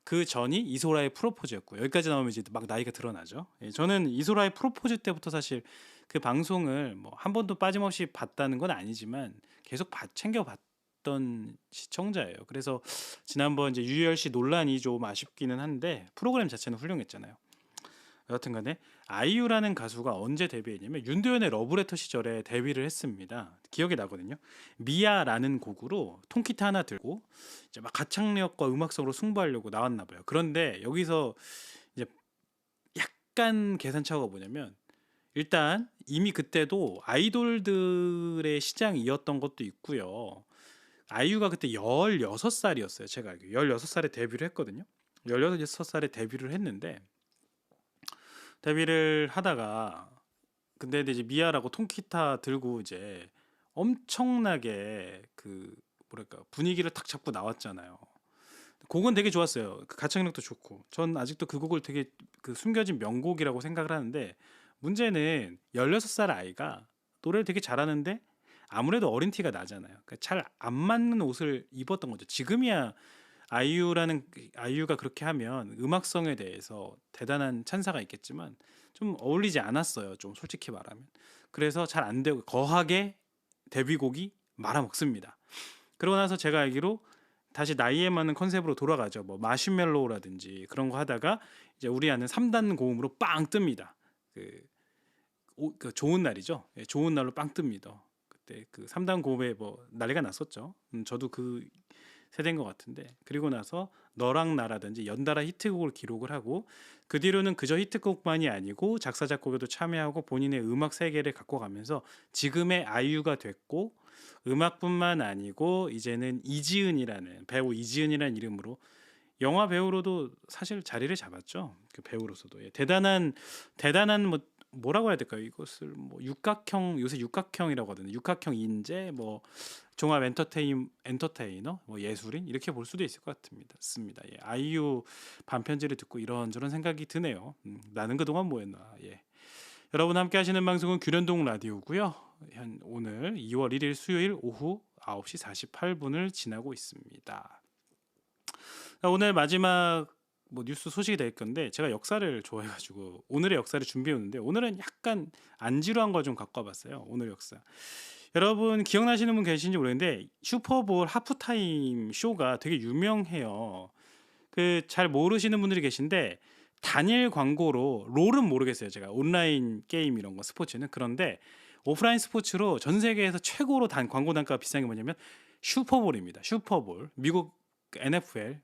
그 전이 이소라의 프로포즈였고 여기까지 나오면 이제 막 나이가 드러나죠. 저는 이소라의 프로포즈 때부터 사실 그 방송을 뭐 한 번도 빠짐없이 봤다는 건 아니지만 계속 챙겨 봤던 시청자예요. 그래서 지난번 이제 유희열 씨 논란이 좀 아쉽기는 한데 프로그램 자체는 훌륭했잖아요. 여하튼간에 아이유라는 가수가 언제 데뷔했냐면 윤도현의 러브레터 시절에 데뷔를 했습니다. 기억이 나거든요. 미아라는 곡으로 통기타 하나 들고 이제 막 가창력과 음악성으로 승부하려고 나왔나 봐요. 그런데 여기서 이제 약간 계산차가 뭐냐면 일단 이미 그때도 아이돌들의 시장이었던 것도 있고요. 아이유가 그때 16살이었어요. 제가 알기로 16살에 데뷔를 했거든요. 16살에 데뷔를 했는데 데뷔를 하다가 근데 이제 미아라고 통기타 들고 이제 엄청나게 그 뭐랄까 분위기를 탁 잡고 나왔잖아요. 곡은 되게 좋았어요. 그 가창력도 좋고 전 아직도 그 곡을 되게 그 숨겨진 명곡이라고 생각을 하는데 문제는 16살 아이가 노래를 되게 잘하는데 아무래도 어린 티가 나잖아요. 그러니까 잘 안 맞는 옷을 입었던 거죠. 지금이야 아이유가 그렇게 하면 음악성에 대해서 대단한 찬사가 있겠지만 좀 어울리지 않았어요. 좀 솔직히 말하면. 그래서 잘 안 되고 거하게 데뷔곡이 말아먹습니다. 그러고 나서 제가 알기로 다시 나이에 맞는 컨셉으로 돌아가죠. 뭐 마시멜로우라든지 그런 거 하다가 이제 우리 아는 3단 고음으로 빵 뜹니다. 그 좋은 날이죠. 좋은 날로 빵 뜹니다. 그때 그 3단 고음에 뭐 난리가 났었죠. 저도 그 세대인 것 같은데 그리고 나서 너랑 나라든지 연달아 히트곡을 기록을 하고 그 뒤로는 그저 히트곡만이 아니고 작사 작곡에도 참여하고 본인의 음악 세계를 갖고 가면서 지금의 아이유가 됐고 음악뿐만 아니고 이제는 이지은이라는 배우 이지은이라는 이름으로 영화 배우로도 사실 자리를 잡았죠. 그 배우로서도 대단한 뭐라고 해야 될까요? 이것을 뭐 육각형 요새 육각형이라고 하거든요. 육각형 인재 뭐 종합 엔터테이너 뭐 예술인 이렇게 볼 수도 있을 것 같습니다. 예. 아이유 반편지를 듣고 이런저런 생각이 드네요. 나는 그동안 뭐했나. 예. 여러분 함께 하시는 방송은 규련동 라디오고요. 오늘 2월 1일 수요일 오후 9시 48분을 지나고 있습니다. 오늘 마지막 뭐 뉴스 소식이 될 건데 제가 역사를 좋아해가지고 오늘의 역사를 준비해 오는데 오늘은 약간 안 지루한 거 좀 갖고 와봤어요. 오늘 역사. 여러분 기억나시는 분 계신지 모르겠는데 슈퍼볼 하프타임 쇼가 되게 유명해요. 그 잘 모르시는 분들이 계신데 단일 광고로 롤은 모르겠어요. 제가 온라인 게임 이런 거 스포츠는 그런데 오프라인 스포츠로 전 세계에서 최고로 광고 단가가 비싼 게 뭐냐면 슈퍼볼입니다. 슈퍼볼 미국 NFL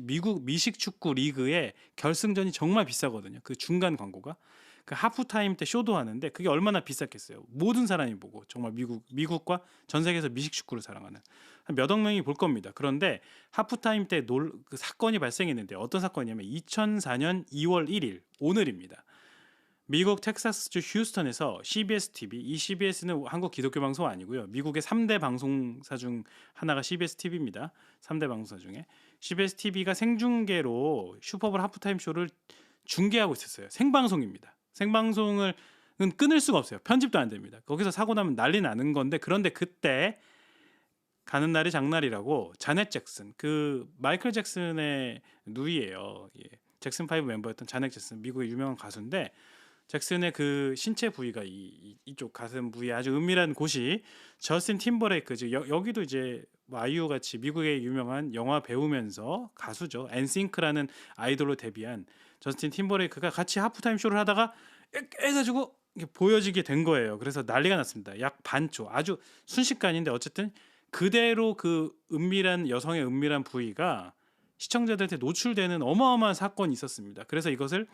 미국 미식 축구 리그의 결승전이 정말 비싸거든요. 그 중간 광고가 그 하프타임 때 쇼도 하는데 그게 얼마나 비쌌겠어요. 모든 사람이 보고 정말 미국과 전 세계에서 미식 축구를 사랑하는 한 몇억 명이 볼 겁니다. 그런데 하프타임 때 그 사건이 발생했는데 어떤 사건이냐면 2004년 2월 1일 오늘입니다. 미국 텍사스주 휴스턴에서 CBS TV, 이 CBS는 한국 기독교 방송 아니고요. 미국의 3대 방송사 중 하나가 CBS TV입니다. 3대 방송사 중에 CBS TV가 생중계로 슈퍼볼 하프타임 쇼를 중계하고 있었어요. 생방송입니다. 생방송은 끊을 수가 없어요. 편집도 안 됩니다. 거기서 사고 나면 난리 나는 건데 그런데 그때 가는 날이 장날이라고 자넷 잭슨, 그 마이클 잭슨의 누이예요. 예. 잭슨 5 멤버였던 자넷 잭슨, 미국의 유명한 가수인데 잭슨의 그 신체 부위가 이쪽 가슴 부위에 아주 은밀한 곳이 저스틴 팀버레이크, 즉 여기도 이제 뭐 아이유 같이 미국의 유명한 영화 배우면서 가수죠. 엔싱크라는 아이돌로 데뷔한 저스틴 팀버레이크가 같이 하프타임 쇼를 하다가 해가지고 보여지게 된 거예요. 그래서 난리가 났습니다. 약 반초, 아주 순식간인데 어쨌든 그대로 그 은밀한 여성의 은밀한 부위가 시청자들한테 노출되는 어마어마한 사건이 있었습니다. 그래서 이것을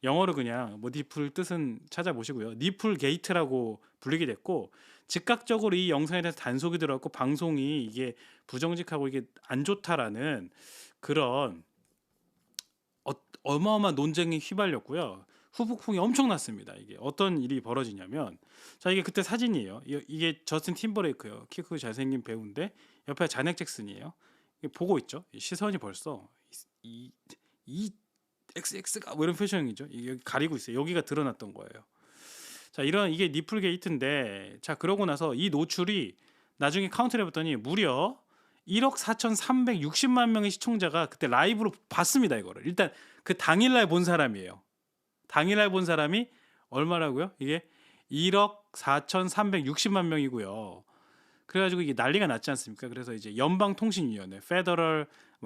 영어로 그냥 뭐 니플 뜻은 찾아보시고요. 니플 게이트라고 불리게 됐고 즉각적으로 이 영상에 대해서 단속이 들어갔고 방송이 이게 부정직하고 이게 안 좋다라는 그런 어마어마한 논쟁이 휘발렸고요. 후폭풍이 엄청났습니다. 이게 어떤 일이 벌어지냐면 자 이게 그때 사진이에요. 이게 저스틴 팀버레이크요. 키 크고 잘생긴 배우인데 옆에 자넥 잭슨이에요. 보고 있죠. 시선이 벌써 이 XX가 뭐 이런 표정이죠. 이게 여기 가리고 있어요. 여기가 드러났던 거예요. 자 이런 이게 니플 게이트인데 자 그러고 나서 이 노출이 나중에 카운트를 해봤더니 무려 1억 4,360만 명의 시청자가 그때 라이브로 봤습니다. 이거를 일단 그 당일날 본 사람이에요. 당일날 본 사람이 얼마라고요? 이게 1억 4,360만 명이고요. 그래가지고 이게 난리가 났지 않습니까? 그래서 이제 연방통신위원회 (Federal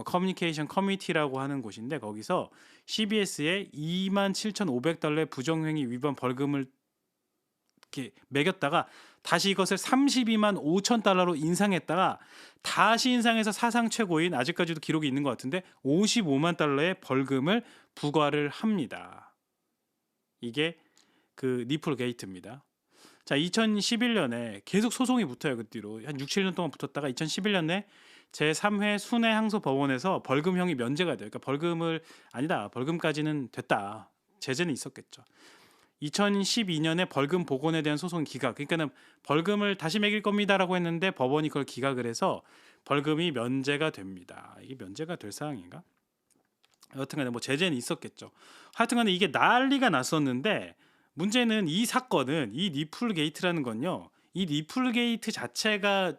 Communication Committee라고 하는 곳인데 거기서 CBS에 27,500달러의 부정행위 위반 벌금을 이렇게 매겼다가 다시 이것을 32만 5천 달러로 인상했다가 다시 인상해서 사상 최고인 아직까지도 기록이 있는 것 같은데 55만 달러의 벌금을 부과를 합니다. 이게 그 니플 게이트입니다. 자, 2011년에 계속 소송이 붙어요. 그 뒤로 한 6, 7년 동안 붙었다가 2011년에 제3회 순회항소법원에서 벌금형이 면제가 돼요. 그러니까 벌금을 아니다. 벌금까지는 됐다. 제재는 있었겠죠. 2012년에 벌금 복원에 대한 소송 기각. 그러니까는 벌금을 다시 매길 겁니다라고 했는데 법원이 그걸 기각을 해서 벌금이 면제가 됩니다. 이게 면제가 될 사항인가? 여튼간에 뭐 제재는 있었겠죠. 하여튼간에 이게 난리가 났었는데 문제는 이 사건은 이 니플 게이트라는 건요. 이 니플 게이트 자체가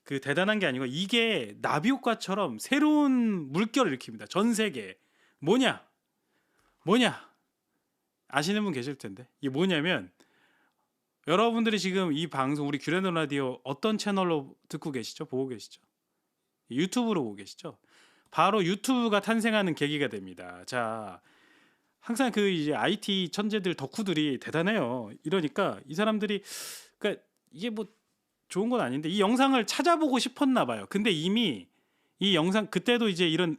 그 대단한 게 아니고 이게 나비 효과처럼 새로운 물결을 일으킵니다. 전 세계에. 뭐냐? 아시는 분 계실 텐데. 이게 뭐냐면 여러분들이 지금 이 방송 우리 규랜드 라디오 어떤 채널로 듣고 계시죠? 보고 계시죠? 유튜브로 보고 계시죠? 바로 유튜브가 탄생하는 계기가 됩니다. 자, 항상 그 이제 IT 천재들 덕후들이 대단해요. 이러니까 이 사람들이 그러니까 이게 뭐 좋은 건 아닌데 이 영상을 찾아보고 싶었나 봐요. 근데 이미 이 영상 그때도 이제 이런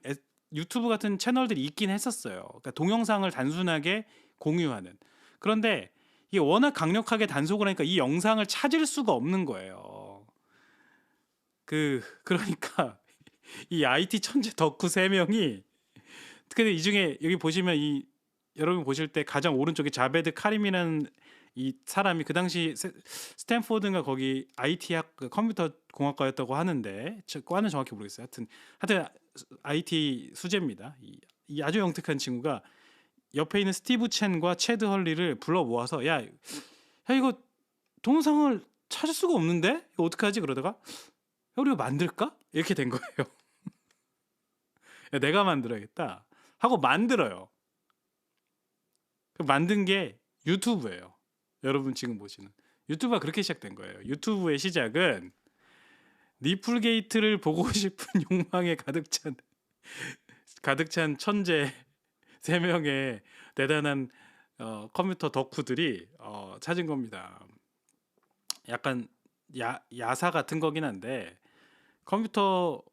유튜브 같은 채널들이 있긴 했었어요. 그러니까 동영상을 단순하게 공유하는. 그런데 이게 워낙 강력하게 단속을 하니까 이 영상을 찾을 수가 없는 거예요. 그러니까 이 IT 천재 덕후 3명이 근데 이 중에 여기 보시면 이 여러분 보실 때 가장 오른쪽에 자베드 카림이라는 이 사람이 그 당시 스탠포드인가 거기 IT 그 컴퓨터 공학과였다고 하는데 과는 정확히 모르겠어요. 하여튼 IT 수재입니다. 이 아주 영특한 친구가 옆에 있는 스티브 첸과 체드 헐리를 불러 모아서 야 이거 동영상을 찾을 수가 없는데 이거 어떡하지? 그러다가 야, 우리가 만들까? 이렇게 된 거예요. 야, 내가 만들어야겠다 하고 만들어요. 만든 게 유튜브예요. 여러분 지금 보시는 유튜브가 그렇게 시작된 거예요. 유튜브의 시작은 니플게이트를 보고 싶은 욕망에 가득 찬 천재 3명의 대단한 컴퓨터 덕후들이 찾은 겁니다. 약간 야사 같은 거긴 한데 컴퓨터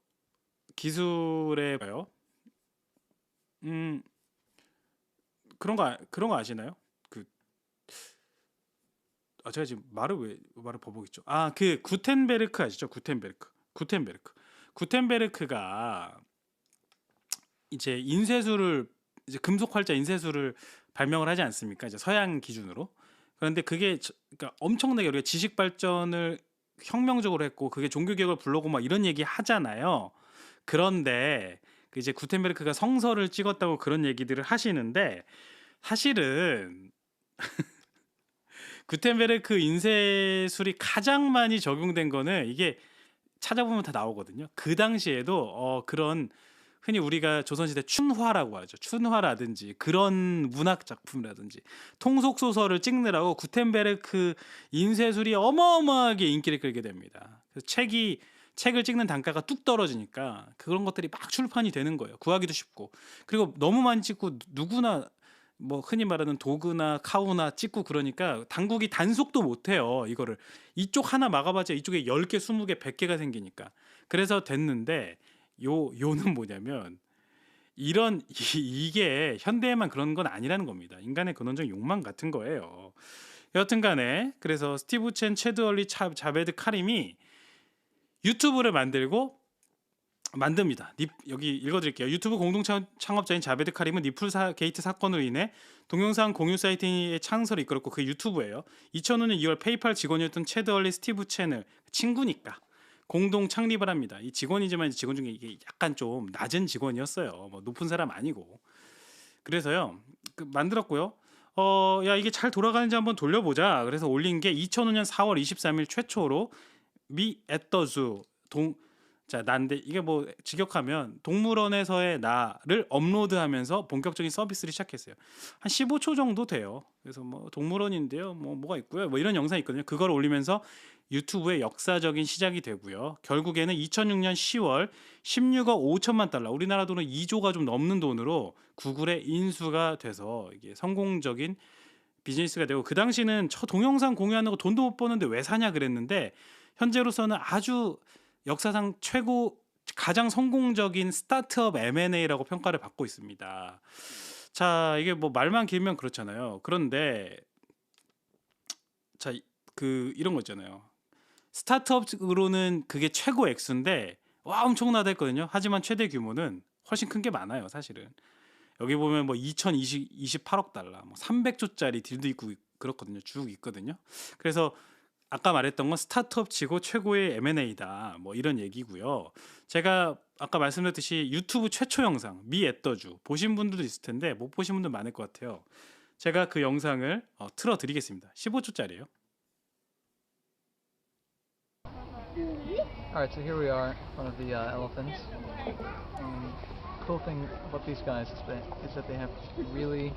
기술에 봐요. 그런 거 아시나요? 제가 지금 말을 버벅이죠. 그 구텐베르크 아시죠? 구텐베르크가 이제 인쇄술을 이제 금속 활자 인쇄술을 발명을 하지 않습니까? 이제 서양 기준으로. 그런데 그게 그러니까 엄청나게 우리가 지식 발전을 혁명적으로 했고 그게 종교 개혁을 불러고 막 이런 얘기 하잖아요. 그런데 그 이제 구텐베르크가 성서를 찍었다고 그런 얘기들을 하시는데 사실은 구텐베르크 인쇄술이 가장 많이 적용된 거는 이게 찾아보면 다 나오거든요. 그 당시에도 그런 흔히 우리가 조선시대 춘화라고 하죠. 춘화라든지 그런 문학 작품이라든지 통속 소설을 찍느라고 구텐베르크 인쇄술이 어마어마하게 인기를 끌게 됩니다. 그래서 책을 찍는 단가가 뚝 떨어지니까 그런 것들이 막 출판이 되는 거예요. 구하기도 쉽고 그리고 너무 많이 찍고 누구나 뭐 흔히 말하는 도그나 카우나 찍고 그러니까 당국이 단속도 못 해요. 이거를 이쪽 하나 막아봤자 이쪽에 10개, 20개, 100개가 생기니까. 그래서 됐는데 요는 뭐냐면 이런 이게 현대에만 그런 건 아니라는 겁니다. 인간의 근원적 욕망 같은 거예요. 여튼간에 그래서 스티브 첸, 체드 얼리, 자베드 카림이 유튜브를 만듭니다. 여기 읽어드릴게요. 유튜브 공동 창업자인 자베드 카림은 니플 게이트 사건으로 인해 동영상 공유 사이트의 창설을 이끌었고 그 유튜브예요. 2005년 2월 페이팔 직원이었던 체드 얼리, 스티브 첸을 친구니까 공동 창립을 합니다. 이 직원이지만 직원 중에 이게 약간 좀 낮은 직원이었어요. 뭐 높은 사람 아니고. 그래서요 만들었고요. 야 이게 잘 돌아가는지 한번 돌려보자. 그래서 올린 게 2005년 4월 23일 최초로 미 앳더주 난데 이게 뭐 직역하면 동물원에서의 나를 업로드하면서 본격적인 서비스를 시작했어요. 한 15초 정도 돼요. 그래서 뭐 동물원인데요. 뭐가 있고요. 뭐 이런 영상이 있거든요. 그걸 올리면서 유튜브의 역사적인 시작이 되고요. 결국에는 2006년 10월 16억 5천만 달러, 우리나라 돈은 2조가 좀 넘는 돈으로 구글에 인수가 돼서 이게 성공적인 비즈니스가 되고, 그 당시는 동영상 공유하는 거 돈도 못 버는데 왜 사냐 그랬는데 현재로서는 아주 역사상 가장 성공적인 스타트업 M&A라고 평가를 받고 있습니다. 자, 이게 뭐 말만 길면 그렇잖아요. 그런데 자, 이런 거 있잖아요. 스타트업으로는 그게 최고 액수인데 와 엄청나다 했거든요. 하지만 최대 규모는 훨씬 큰 게 많아요, 사실은. 여기 보면 뭐 2028억 달러, 뭐 300조짜리 딜도 있고 그렇거든요. 쭉 있거든요. 그래서 아까 말했던 건 스타트업 치고 최고의 M&A다. 뭐 이런 얘기고요. 제가 아까 말씀드렸듯이 유튜브 최초 영상 미 앳더주 보신 분들도 있을 텐데 못 보신 분들 많을 것 같아요. 제가 그 영상을 틀어드리겠습니다. 15초짜리예요. Alright, so here we are in front of the elephants. Cool thing about these guys is that they have really,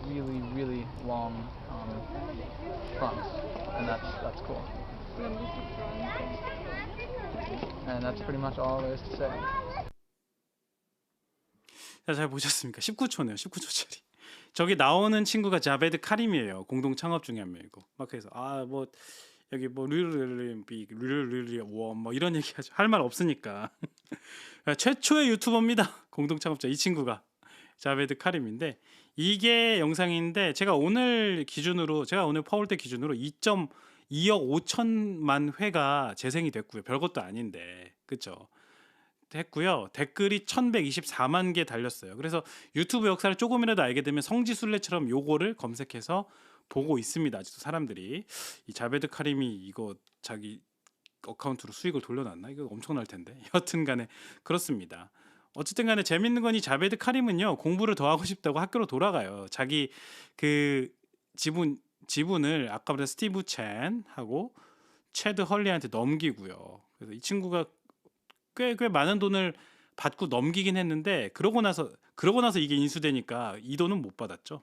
really, really long fronts, and that's cool. And that's pretty much all there is to say. 자, 잘 보셨습니까? 19초네요. 19초짜리. 저기 나오는 친구가 자베드 카림이에요. 공동 창업 중에 한 명이고. 막 그래서 뭐 여기 뭐 뭐 이런 얘기하죠. 할 말 없으니까. 최초의 유튜버입니다. 공동 창업자 이 친구가 자베드 카림인데, 이게 영상인데 제가 오늘 퍼올 때 기준으로 2.2억 5천만 회가 재생이 됐고요. 별것도 아닌데, 그쵸? 했고요. 댓글이 1124만 개 달렸어요. 그래서 유튜브 역사를 조금이라도 알게 되면 성지순례처럼 요거를 검색해서 보고 있습니다. 아직도 사람들이. 이 자베드 카림이 이거 자기 어카운트로 수익을 돌려놨나? 이거 엄청날 텐데. 여튼간에 그렇습니다. 어쨌든 간에 재밌는 건 이 자베드 카림은요, 공부를 더 하고 싶다고 학교로 돌아가요. 자기 그 지분을 아까 말한 스티브 첸하고 체드 헐리한테 넘기고요. 그래서 이 친구가 꽤 많은 돈을 받고 넘기긴 했는데, 그러고 나서 이게 인수되니까 이 돈은 못 받았죠.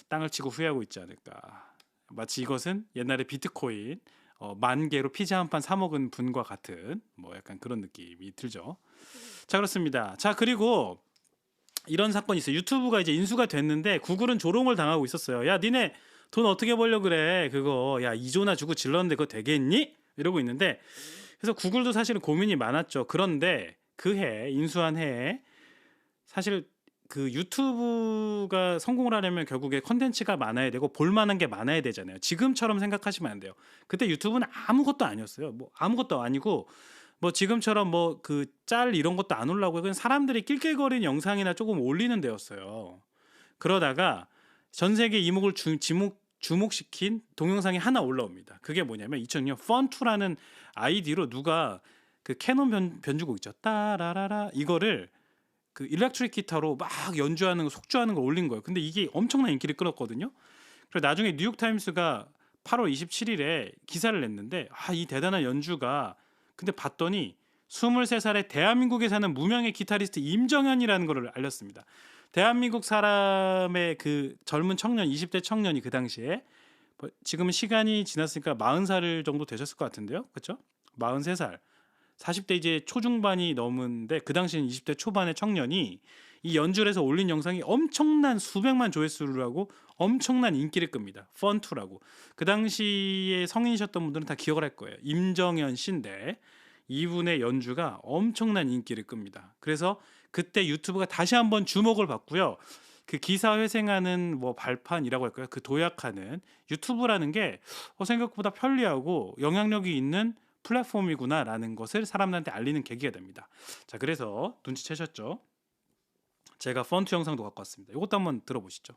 땅을 치고 후회하고 있지 않을까. 마치 이것은 옛날에 비트코인 10,000개로 피자 한 판 사 먹은 분과 같은 뭐 약간 그런 느낌이 들죠. 자, 그렇습니다. 자, 그리고 이런 사건이 있어요. 유튜브가 이제 인수가 됐는데 구글은 조롱을 당하고 있었어요. 야, 니네 돈 어떻게 벌려 그래? 그거 야 2조나 주고 질렀는데 그거 되겠니? 이러고 있는데, 그래서 구글도 사실은 고민이 많았죠. 그런데 인수한 해에 사실 그 유튜브가 성공을 하려면 결국에 컨텐츠가 많아야 되고 볼만한 게 많아야 되잖아요. 지금처럼 생각하시면 안 돼요. 그때 유튜브는 아무것도 아니었어요. 뭐 아무것도 아니고 뭐 지금처럼 뭐 그 짤 이런 것도 안 올라오고 그냥 사람들이 낄낄거리는 영상이나 조금 올리는 데였어요. 그러다가 전 세계 이목을 주목시킨 동영상이 하나 올라옵니다. 그게 뭐냐면 2006년 펀2라는 아이디로 누가 그 캐논 변주곡 있죠. 따라라라 이거를 그 일렉트릭 기타로 막 연주하는 거, 속주하는 걸 올린 거예요. 근데 이게 엄청난 인기를 끌었거든요. 그래서 나중에 뉴욕타임스가 8월 27일에 기사를 냈는데 이 대단한 연주가, 근데 봤더니 23살의 대한민국에 사는 무명의 기타리스트 임정현이라는 거를 알렸습니다. 대한민국 사람의 그 젊은 청년, 20대 청년이 그 당시에 지금은 시간이 지났으니까 40살 정도 되셨을 것 같은데요. 그렇죠? 43살. 40대 이제 초중반이 넘은데 그 당시는 20대 초반의 청년이 이 연주를 해서 올린 영상이 엄청난 수백만 조회수를 하고 엄청난 인기를 끕니다. 펀투라고. 그 당시에 성인이셨던 분들은 다 기억을 할 거예요. 임정현 씨인데 이분의 연주가 엄청난 인기를 끕니다. 그래서 그때 유튜브가 다시 한번 주목을 받고요. 그 기사 회생하는 뭐 발판이라고 할까요? 그 도약하는 유튜브라는 게 생각보다 편리하고 영향력이 있는 플랫폼이구나라는 것을 사람들한테 알리는 계기가 됩니다. 자, 그래서 눈치채셨죠? 제가 펀트 영상도 갖고 왔습니다. 이것도 한번 들어보시죠.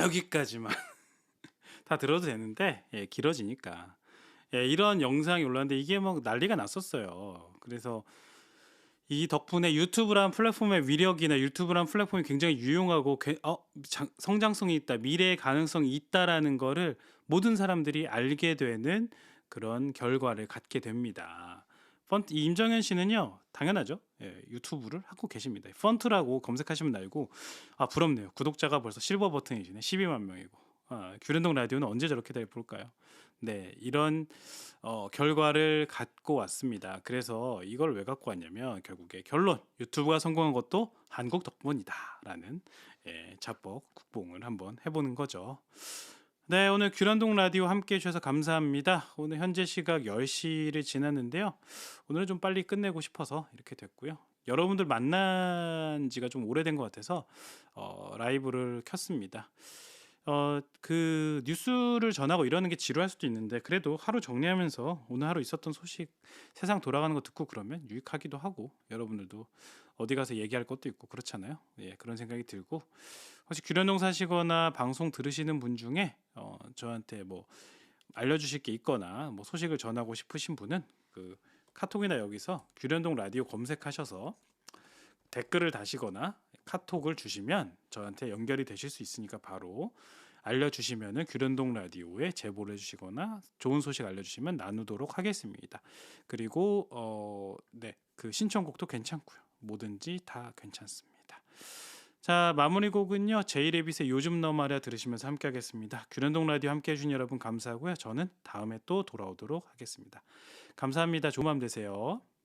여기까지만 다 들어도 되는데 길어지니까 이런 영상이 올라왔는데 이게 막 난리가 났었어요. 그래서 이 덕분에 유튜브란 플랫폼의 위력이나 유튜브란 플랫폼이 굉장히 유용하고 성장성이 있다, 미래의 가능성이 있다라는 거를 모든 사람들이 알게 되는 그런 결과를 갖게 됩니다. 이 임정현 씨는요, 당연하죠. 유튜브를 하고 계십니다. 펀트라고 검색하시면 나오고, 부럽네요. 구독자가 벌써 실버 버튼이시네. 12만 명이고. 규련동 라디오는 언제 저렇게 될 볼까요? 네, 이런 결과를 갖고 왔습니다. 그래서 이걸 왜 갖고 왔냐면 결국에 결론, 유튜브가 성공한 것도 한국 덕분이다라는 자뻑 국뽕을 한번 해보는 거죠. 네, 오늘 규련동 라디오 함께 해주셔서 감사합니다. 오늘 현재 시각 10시를 지났는데요. 오늘은 좀 빨리 끝내고 싶어서 이렇게 됐고요. 여러분들 만난 지가 좀 오래된 것 같아서 라이브를 켰습니다. 그 뉴스를 전하고 이러는 게 지루할 수도 있는데 그래도 하루 정리하면서 오늘 하루 있었던 소식, 세상 돌아가는 거 듣고 그러면 유익하기도 하고 여러분들도 어디 가서 얘기할 것도 있고 그렇잖아요. 그런 생각이 들고 혹시 규련동 사시거나 방송 들으시는 분 중에 저한테 뭐 알려주실 게 있거나 뭐 소식을 전하고 싶으신 분은 그 카톡이나 여기서 규련동 라디오 검색하셔서 댓글을 다시거나 카톡을 주시면 저한테 연결이 되실 수 있으니까 바로 알려주시면은 규련동 라디오에 제보를 해주시거나 좋은 소식 알려주시면 나누도록 하겠습니다. 그리고 그 신청곡도 괜찮고요. 뭐든지 다 괜찮습니다. 자, 마무리 곡은요. 제이레빗의 요즘 너 말야 들으시면서 함께 하겠습니다. 규련동 라디오 함께 해주신 여러분 감사하고요. 저는 다음에 또 돌아오도록 하겠습니다. 감사합니다. 좋은 밤 되세요.